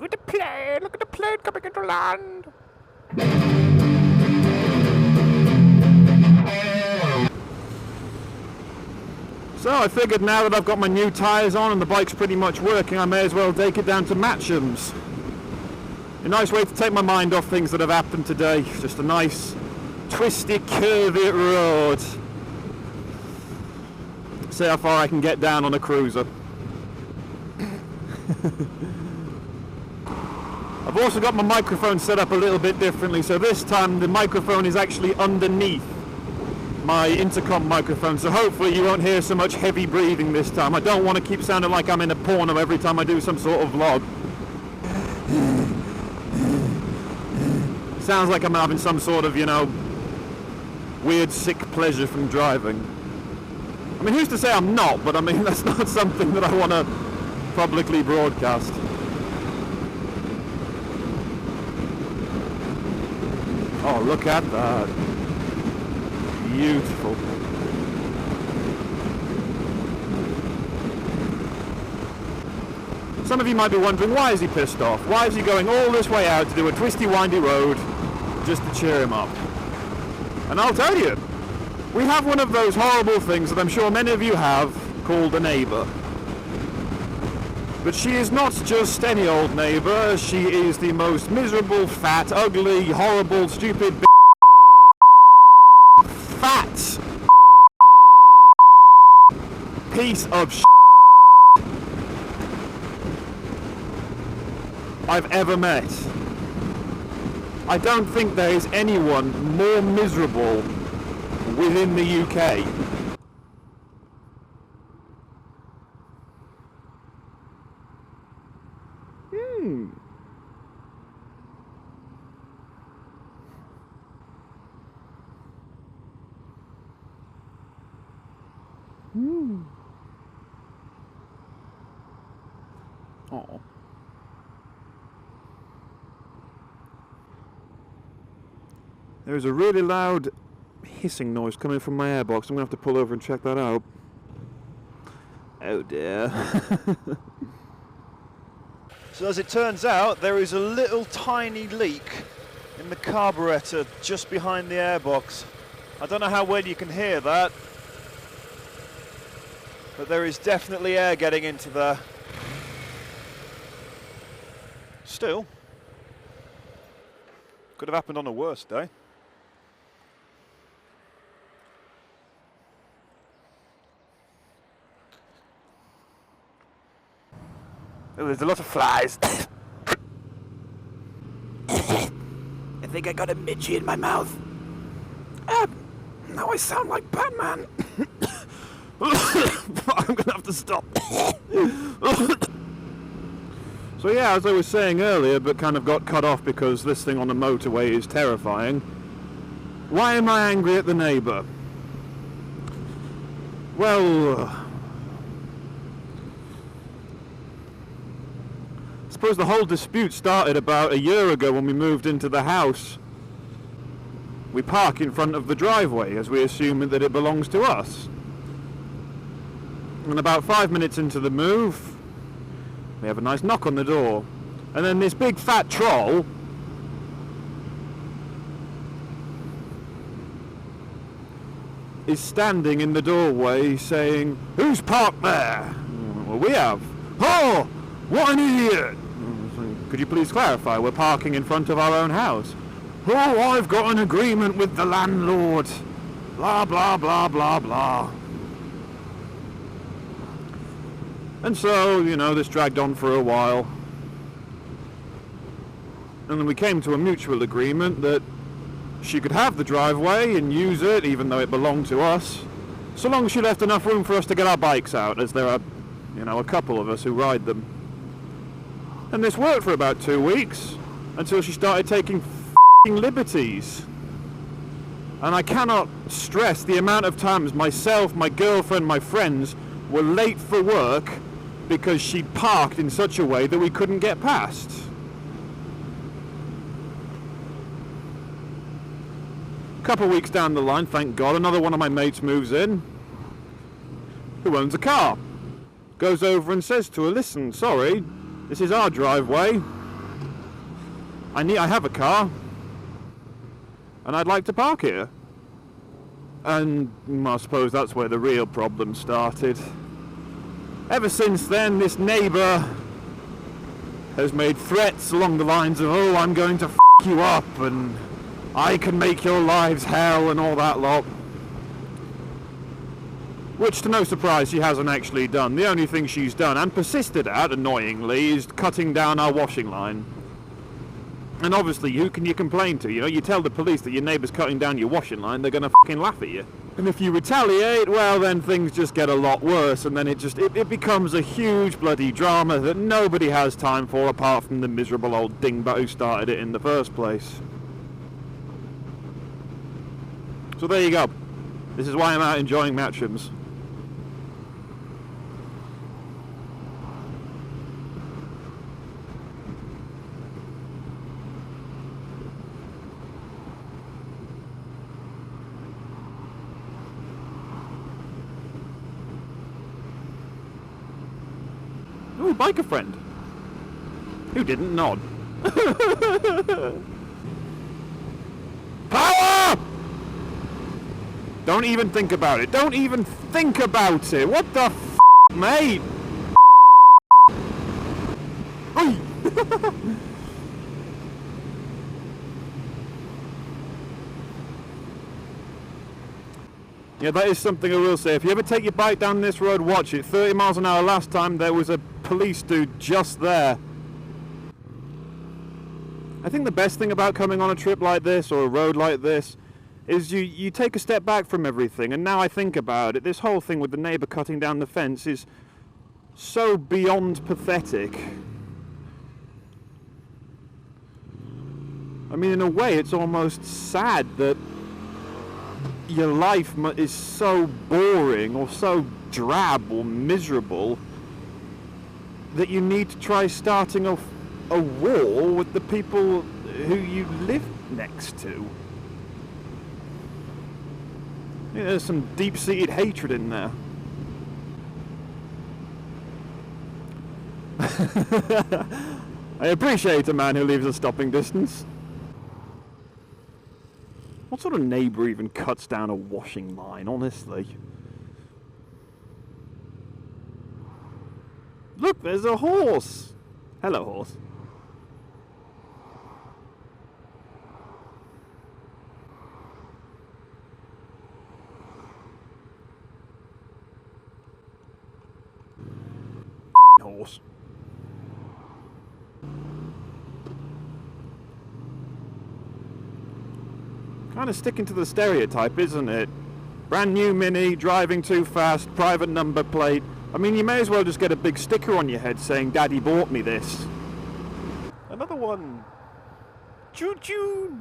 Look at the plane! Look at the plane coming into land! So I figured now that I've got my new tyres on and the bike's pretty much working, I may as well take it down to Matcham's. A nice way to take my mind off things that have happened today. Just a nice, twisty, curvy road. See how far I can get down on a cruiser. I've also got my microphone set up a little bit differently, so this time the microphone is actually underneath my intercom microphone, so hopefully you won't hear so much heavy breathing this time. I don't want to keep sounding like I'm in a porno every time I do some sort of vlog. Sounds like I'm having some sort of, you know, weird sick pleasure from driving. I mean, who's to say I'm not, but I mean, that's not something that I want to publicly broadcast. Oh, look at that. Beautiful. Some of you might be wondering, why is he pissed off? Why is he going all this way out to do a twisty, windy road just to cheer him up? And I'll tell you, we have one of those horrible things that I'm sure many of you have, called a neighbour. But she is not just any old neighbour, she is the most miserable, fat, ugly, horrible, stupid fat piece of shit I've ever met. I don't think there is anyone more miserable within the UK. Oh. There's a really loud hissing noise coming from my airbox. I'm going to have to pull over and check that out. Oh dear. So as it turns out, there is a little tiny leak in the carburetor just behind the airbox. I don't know how well you can hear that, but there is definitely air getting into there. Still, could have happened on a worse day. Oh, there's a lot of flies. I think I got a midgie in my mouth. Now I sound like Batman. I'm gonna have to stop. So yeah, as I was saying earlier, but kind of got cut off because this thing on the motorway is terrifying. Why am I angry at the neighbour? Well, I suppose the whole dispute started about a year ago when we moved into the house. We park in front of the driveway as we assume that it belongs to us. And about 5 minutes into the move, we have a nice knock on the door, and then this big fat troll is standing in the doorway saying, "Who's parked there?" Well, we have. "Oh, what an idiot!" "Could you please clarify? We're parking in front of our own house." "Oh, I've got an agreement with the landlord." Blah, blah, blah, blah, blah. And so, you know, this dragged on for a while. And then we came to a mutual agreement that she could have the driveway and use it, even though it belonged to us, so long as she left enough room for us to get our bikes out, as there are, you know, a couple of us who ride them. And this worked for about 2 weeks, until she started taking f***ing liberties. And I cannot stress the amount of times myself, my girlfriend, my friends were late for work because she parked in such a way that we couldn't get past. A couple of weeks down the line, thank God, another one of my mates moves in, who owns a car. Goes over and says to her, "Listen, sorry, this is our driveway. I have a car, and I'd like to park here. And I suppose that's where the real problem started. Ever since then, this neighbour has made threats along the lines of, oh, I'm going to f*** you up, and I can make your lives hell, and all that lot. Which, to no surprise, she hasn't actually done. The only thing she's done, and persisted at, annoyingly, is cutting down our washing line. And obviously, who can you complain to? You know, you tell the police that your neighbour's cutting down your washing line, they're going to f***ing laugh at you. And if you retaliate, well, then things just get a lot worse, and then it becomes a huge bloody drama that nobody has time for, apart from the miserable old dingbat who started it in the first place. So there you go. This is why I'm out enjoying Matchams. Ooh, biker friend. Who didn't nod? Power! Don't even think about it. Don't even think about it. What the f***, mate? Yeah, that is something I will say. If you ever take your bike down this road, watch it. 30 miles an hour last time, there was a police dude just there. I think the best thing about coming on a trip like this, or a road like this, is you take a step back from everything. And now I think about it, this whole thing with the neighbour cutting down the fence is so beyond pathetic. I mean, in a way, it's almost sad that your life is so boring or so drab or miserable that you need to try starting a war with the people who you live next to. Yeah, there's some deep-seated hatred in there. I appreciate a man who leaves a stopping distance. What sort of neighbour even cuts down a washing line, honestly? Look, there's a horse! Hello, horse. Horse. Kind of sticking to the stereotype, isn't it? Brand new Mini, driving too fast, private number plate. I mean, you may as well just get a big sticker on your head saying, Daddy bought me this. Another one. Choo-choo!